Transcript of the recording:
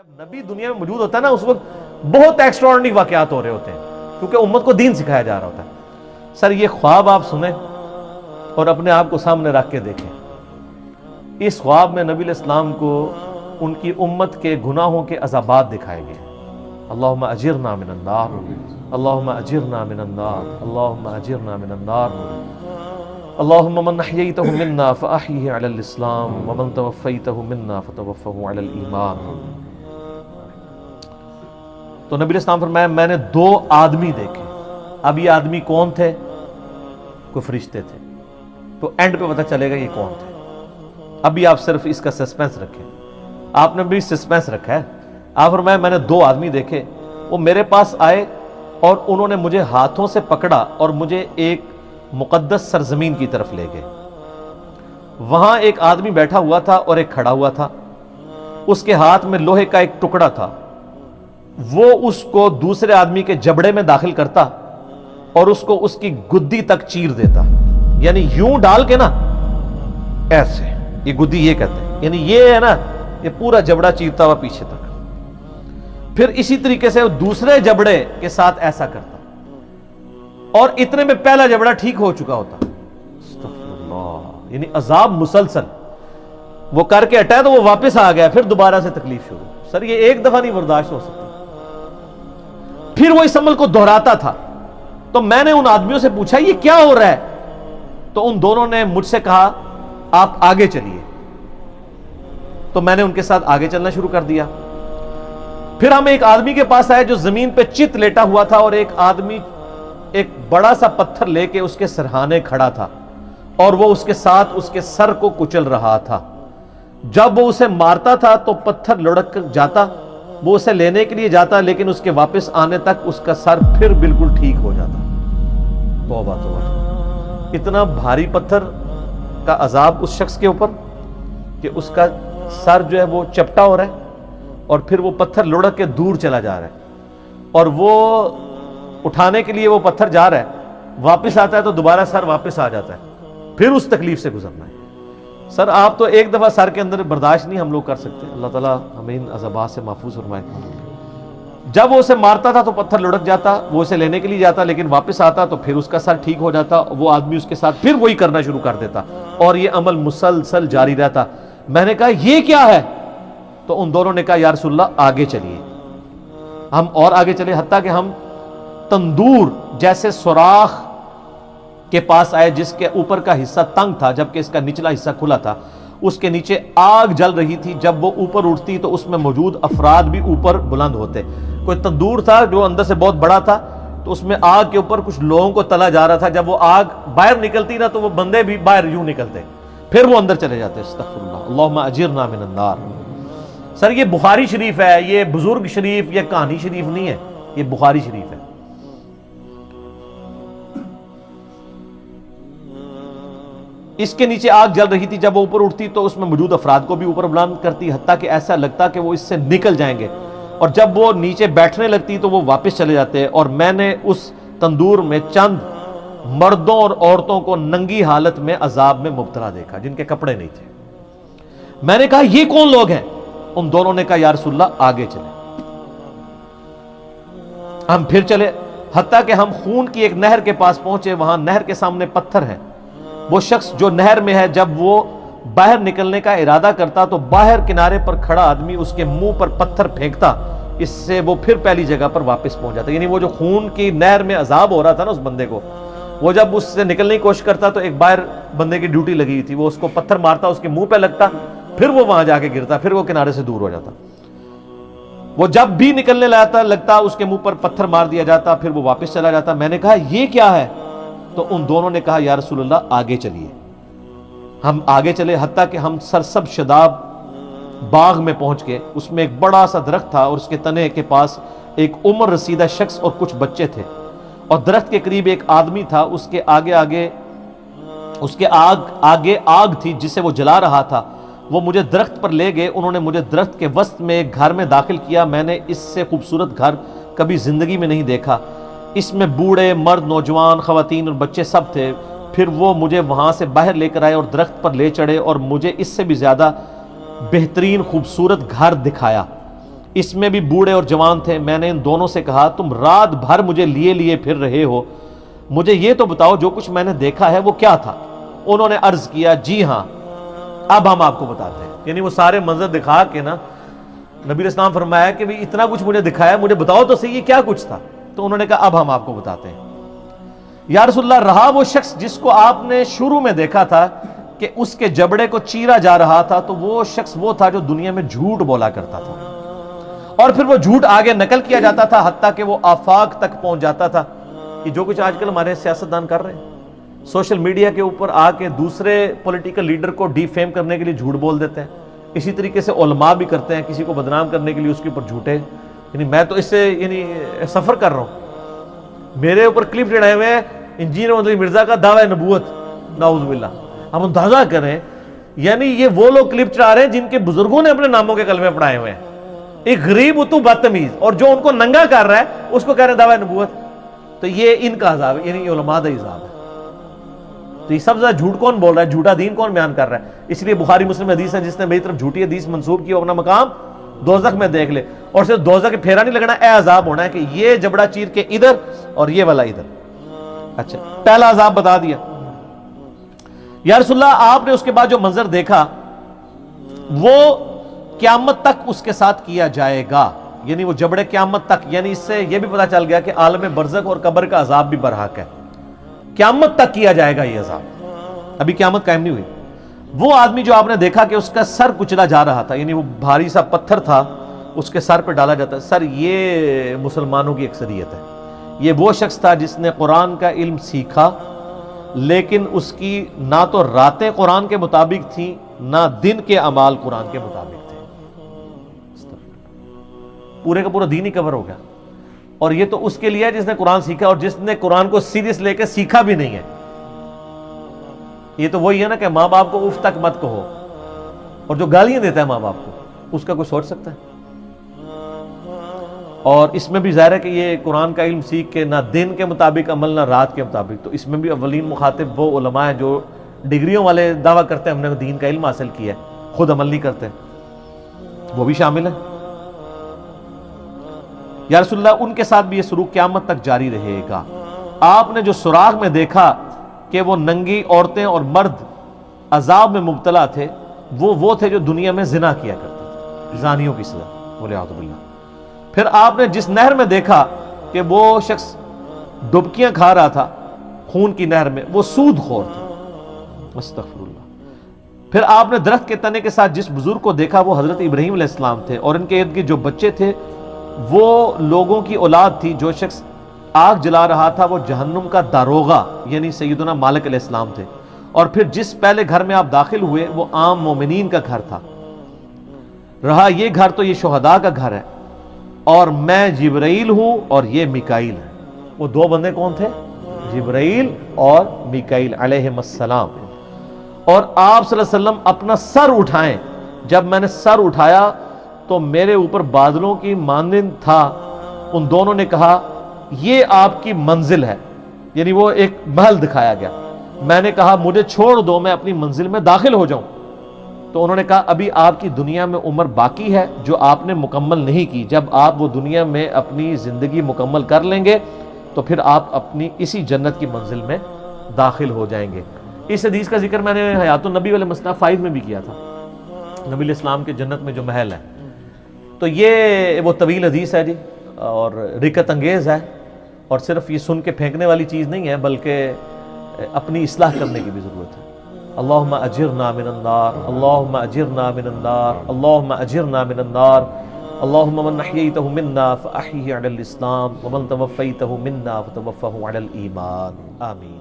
جب نبی دنیا میں موجود ہوتا ہے نا اس وقت بہت ایکسٹراڈنری واقعات ہو رہے ہوتے ہیں کیونکہ امت کو دین سکھایا جا رہا ہوتا ہے. سر یہ خواب آپ سنیں اور اپنے آپ کو سامنے رکھ کے دیکھیں. اس خواب میں نبی علیہ السلام کو ان کی امت کے گناہوں کے عذابات دکھائے گئے. اللہم اجرنا من النار، اللہم اجرنا من النار، اللہم اجرنا من النار. اللہم من احییتہ منا فاحیہ علی الاسلام ومن توفیتہ منا فتوفہ علی الایمان. تو نبی علیہ السلام فرمایا میں نے دو آدمی دیکھے. اب یہ آدمی کون تھے؟ کوئی فرشتے تھے. تو اینڈ پہ پتہ چلے گا یہ کون تھے. ابھی آپ صرف اس کا سسپینس رکھیں. آپ نے بھی سسپینس رکھا ہے. آپ فرمایا میں نے دو آدمی دیکھے، وہ میرے پاس آئے اور انہوں نے مجھے ہاتھوں سے پکڑا اور مجھے ایک مقدس سرزمین کی طرف لے گئے. وہاں ایک آدمی بیٹھا ہوا تھا اور ایک کھڑا ہوا تھا. اس کے ہاتھ میں لوہے کا ایک ٹکڑا تھا. وہ اس کو دوسرے آدمی کے جبڑے میں داخل کرتا اور اس کو اس کی گدی تک چیر دیتا. یعنی یوں ڈال کے نا ایسے، یہ گدی یہ کہتے ہیں، یعنی یہ ہے نا یہ پورا جبڑا چیرتا ہوا پیچھے تک. پھر اسی طریقے سے دوسرے جبڑے کے ساتھ ایسا کرتا اور اتنے میں پہلا جبڑا ٹھیک ہو چکا ہوتا. استغفر اللہ. یعنی عذاب مسلسل. وہ کر کے ہٹا تو وہ واپس آ گیا، پھر دوبارہ سے تکلیف شروع. سر یہ ایک دفعہ نہیں برداشت ہو سکتی. پھر وہ اس عمل کو دہراتا تھا. تو میں نے ان آدمیوں سے پوچھا یہ کیا ہو رہا ہے؟ تو ان دونوں نے مجھ سے کہا آپ آگے چلیے. تو میں نے ان کے ساتھ آگے چلنا شروع کر دیا. پھر ہم ایک آدمی کے پاس آئے جو زمین پہ چت لیٹا ہوا تھا اور ایک آدمی ایک بڑا سا پتھر لے کے اس کے سرہانے کھڑا تھا اور وہ اس کے ساتھ اس کے سر کو کچل رہا تھا. جب وہ اسے مارتا تھا تو پتھر لڑک کر جاتا، وہ اسے لینے کے لیے جاتا لیکن اس کے واپس آنے تک اس کا سر پھر بالکل ٹھیک ہو جاتا. توبہ توبہ. اتنا بھاری پتھر کا عذاب اس شخص کے اوپر کہ اس کا سر جو ہے وہ چپٹا ہو رہا ہے اور پھر وہ پتھر لڑک کے دور چلا جا رہا ہے اور وہ اٹھانے کے لیے وہ پتھر جا رہا ہے، واپس آتا ہے تو دوبارہ سر واپس آ جاتا ہے. پھر اس تکلیف سے گزرنا ہے. سر آپ تو ایک دفعہ سر کے اندر برداشت نہیں ہم لوگ کر سکتے. اللہ تعالیٰ ہمیں ان عذابات سے محفوظ فرمائے. جب وہ اسے مارتا تھا تو پتھر لڑک جاتا، وہ اسے لینے کے لیے جاتا لیکن واپس آتا تو پھر اس کا سر ٹھیک ہو جاتا. وہ آدمی اس کے ساتھ پھر وہی کرنا شروع کر دیتا اور یہ عمل مسلسل جاری رہتا. میں نے کہا یہ کیا ہے؟ تو ان دونوں نے کہا یا رسول اللہ آگے چلیے. ہم اور آگے چلے حتیٰ کہ ہم تندور جیسے سوراخ کے پاس آئے جس کے اوپر کا حصہ تنگ تھا جبکہ اس کا نچلا حصہ کھلا تھا. اس کے نیچے آگ جل رہی تھی. جب وہ اوپر اٹھتی تو اس میں موجود افراد بھی اوپر بلند ہوتے. کوئی تندور تھا جو اندر سے بہت بڑا تھا تو اس میں آگ کے اوپر کچھ لوگوں کو تلا جا رہا تھا. جب وہ آگ باہر نکلتی نا تو وہ بندے بھی باہر یوں نکلتے، پھر وہ اندر چلے جاتے. استغفر اللہ. اللہم اجرنا من النار. سر یہ بخاری شریف ہے، یہ بزرگ شریف یا کہانی شریف نہیں ہے، یہ بخاری شریف ہے. اس کے نیچے آگ جل رہی تھی. جب وہ اوپر اٹھتی تو اس میں موجود افراد کو بھی اوپر بلند کرتی حتیٰ کہ ایسا لگتا کہ وہ اس سے نکل جائیں گے. اور جب وہ نیچے بیٹھنے لگتی تو وہ واپس چلے جاتے. اور میں نے اس تندور میں چند مردوں اور عورتوں کو ننگی حالت میں عذاب میں مبتلا دیکھا جن کے کپڑے نہیں تھے. میں نے کہا یہ کون لوگ ہیں؟ ان دونوں نے کہا یا رسول اللہ آگے چلے. ہم پھر چلے حتیٰ کہ ہم خون کی ایک نہر کے پاس پہنچے. وہاں نہر کے سامنے پتھر ہیں. وہ شخص جو نہر میں ہے جب وہ باہر نکلنے کا ارادہ کرتا تو باہر کنارے پر کھڑا آدمی اس کے منہ پر پتھر پھینکتا، اس سے وہ پھر پہلی جگہ پر واپس پہنچ جاتا. یعنی وہ جو خون کی نہر میں عذاب ہو رہا تھا نا اس بندے کو، وہ جب اس سے نکلنے کی کوشش کرتا تو ایک باہر بندے کی ڈیوٹی لگی تھی، وہ اس کو پتھر مارتا، اس کے منہ پہ لگتا، پھر وہ وہاں جا کے گرتا، پھر وہ کنارے سے دور ہو جاتا. وہ جب بھی نکلنے لگتا اس کے منہ پر پتھر مار دیا جاتا، پھر وہ واپس چلا جاتا. میں نے کہا یہ کیا ہے؟ تو ان دونوں نے کہا یا رسول اللہ آگے چلیے. ہم آگے چلے حتیٰ کہ ہم سرسب شداب باغ میں پہنچ گئے. اس میں ایک بڑا سا درخت تھا اور اس کے تنے کے پاس ایک عمر رسیدہ شخص اور کچھ بچے تھے. اور درخت کے قریب ایک آدمی تھا. اس کے آگے آگ تھی جسے وہ جلا رہا تھا. وہ مجھے درخت پر لے گئے. انہوں نے مجھے درخت کے وسط میں ایک گھر میں داخل کیا. میں نے اس سے خوبصورت گھر کبھی زندگی میں نہیں دیکھا. اس میں بوڑھے، مرد، نوجوان، خواتین اور بچے سب تھے. پھر وہ مجھے وہاں سے باہر لے کر آئے اور درخت پر لے چڑھے اور مجھے اس سے بھی زیادہ بہترین خوبصورت گھر دکھایا. اس میں بھی بوڑھے اور جوان تھے. میں نے ان دونوں سے کہا تم رات بھر مجھے لیے لیے پھر رہے ہو, مجھے یہ تو بتاؤ جو کچھ میں نے دیکھا ہے وہ کیا تھا؟ انہوں نے عرض کیا جی ہاں اب ہم آپ کو بتاتے ہیں. یعنی وہ سارے منظر دکھا کے نا نبی علیہ السلام فرمایا کہ بھی اتنا کچھ مجھے دکھایا, مجھے بتاؤ تو صحیح یہ کیا کچھ تھا. تو انہوں نے کہا اب ہم آپ کو بتاتے ہیں. یا رسول اللہ رہا وہ شخص جس کو آپ نے شروع میں دیکھا تھا کہ اس کے جبڑے کو چیرا جا رہا تھا, تو وہ شخص وہ تھا جو دنیا میں جھوٹ بولا کرتا تھا اور پھر وہ جھوٹ آگے نقل کیا جاتا تھا حتیٰ کہ وہ آفاق تک پہنچ جاتا تھا. کہ جو کچھ آج کل ہمارے سیاستدان کر رہے ہیں, سوشل میڈیا کے اوپر آ کے دوسرے پولیٹیکل لیڈر کو ڈی فیم کرنے کے لیے جھوٹ بول دیتے ہیں. اسی طریقے سے علماء بھی کرتے ہیں, کسی کو بدنام کرنے کے لیے اس کے اوپر جھوٹے. یعنی میں تو اس سے سفر کر رہا ہوں, میرے اوپر کلپ چڑھائے ہوئے ہیں انجینئر محمد مرزا کا دعوی نبوت, نعوذ باللہ. ہم اندازہ کریں یعنی یہ وہ لوگ کلپ چڑھا رہے ہیں جن کے بزرگوں نے اپنے ناموں کے کلمے پڑھائے ہوئے ہیں. ایک غریب اتو بدتمیز, اور جو ان کو ننگا کر رہا ہے اس کو کہہ رہے ہیں دعوی نبوت. تو یہ ان کا عذاب ہے, یعنی علماء کا عذاب ہے. تو یہ سب زیادہ جھوٹ کون بول رہا ہے, جھوٹا دین کون بیان کر رہا ہے؟ اس لیے بخاری مسلم حدیث ہے جس نے میری طرف جھوٹی حدیث منسوب کی وہ اپنا مقام دوزخ میں دیکھ لے. اور صرف دوزخ کے پھیرا نہیں لگنا, اے عذاب ہونا ہے کہ یہ جبڑا چیر کے ادھر اور یہ والا ادھر. اچھا پہلا عذاب بتا دیا. یا رسول اللہ آپ نے اس کے بعد جو منظر دیکھا وہ قیامت تک اس کے ساتھ کیا جائے گا. یعنی وہ جبڑے قیامت تک, یعنی اس سے یہ بھی پتا چل گیا کہ عالم برزخ اور قبر کا عذاب بھی برحق ہے. قیامت تک کیا جائے گا یہ عذاب, ابھی قیامت قائم نہیں ہوئی. وہ آدمی جو آپ نے دیکھا کہ اس کا سر کچلا جا رہا تھا, یعنی وہ بھاری سا پتھر تھا اس کے سر پہ ڈالا جاتا ہے. سر یہ مسلمانوں کی اکثریت ہے. یہ وہ شخص تھا جس نے قرآن کا علم سیکھا لیکن اس کی نہ تو راتیں قرآن کے مطابق تھیں نہ دن کے اعمال قرآن کے مطابق تھے. پورے کا پورا دین ہی کور ہو گیا. اور یہ تو اس کے لیے ہے جس نے قرآن سیکھا اور جس نے قرآن کو سیریس لے کے سیکھا بھی نہیں ہے. یہ تو وہی ہے نا کہ ماں باپ کو اف تک مت کہو, اور جو گالیاں دیتا ہے ماں باپ کو اس کا کوئی سوچ سکتا ہے؟ اور اس میں بھی ظاہر ہے کہ یہ قرآن کا علم سیکھ کے نہ دن کے مطابق عمل نہ رات کے مطابق. تو اس میں بھی اولین مخاطب وہ علماء ہیں جو ڈگریوں والے دعویٰ کرتے ہیں ہم نے دین کا علم حاصل کیا ہے, خود عمل نہیں کرتے, وہ بھی شامل ہے. یا رسول اللہ ان کے ساتھ بھی یہ سلوک قیامت تک جاری رہے گا. آپ نے جو سراغ میں دیکھا کہ وہ ننگی عورتیں اور مرد عذاب میں مبتلا تھے, وہ تھے جو دنیا میں زنا کیا کرتے تھے, زانیوں کی سزا, والعیاذ باللہ. پھر آپ نے جس نہر میں دیکھا کہ وہ شخص ڈبکیاں کھا رہا تھا خون کی نہر میں, وہ سود خور تھا, استغفر اللہ. پھر آپ نے درخت کے تنے کے ساتھ جس بزرگ کو دیکھا وہ حضرت ابراہیم علیہ السلام تھے, اور ان کے ارد گرد جو بچے تھے وہ لوگوں کی اولاد تھی. جو شخص آگ جلا رہا تھا وہ جہنم کا داروغہ یعنی سیدنا مالک علیہ السلام تھے. اور پھر جس پہلے گھر میں آپ داخل ہوئے وہ عام مومنین کا گھر تھا. رہا یہ گھر تو یہ شہداء کا گھر ہے, اور میں جبرائیل ہوں اور یہ میکائیل ہے. وہ دو بندے کون تھے؟ جبرائیل اور میکائیل علیہ السلام. اور آپ صلی اللہ علیہ وسلم اپنا سر اٹھائیں, جب میں نے سر اٹھایا تو میرے اوپر بادلوں کی مانند تھا. ان دونوں نے کہا یہ آپ کی منزل ہے, یعنی وہ ایک محل دکھایا گیا. میں نے کہا مجھے چھوڑ دو میں اپنی منزل میں داخل ہو جاؤں. تو انہوں نے کہا ابھی آپ کی دنیا میں عمر باقی ہے جو آپ نے مکمل نہیں کی. جب آپ وہ دنیا میں اپنی زندگی مکمل کر لیں گے تو پھر آپ اپنی اسی جنت کی منزل میں داخل ہو جائیں گے. اس حدیث کا ذکر میں نے حیات النبی والے مسئلہ 5 میں بھی کیا تھا, نبی علیہ السلام کے جنت میں جو محل ہے. تو یہ وہ طویل حدیث ہے جی, اور رکت انگیز ہے, اور صرف یہ سن کے پھینکنے والی چیز نہیں ہے بلکہ اپنی اصلاح کرنے کی بھی ضرورت ہے. اللہم اجرنا من النار, اللہم اجرنا من النار, اللہم اجرنا من النار. اللہم من احییتہ منا فاحیہ علی الاسلام ومن توفیتہ منا فتوفہ علی الایمان. آمین.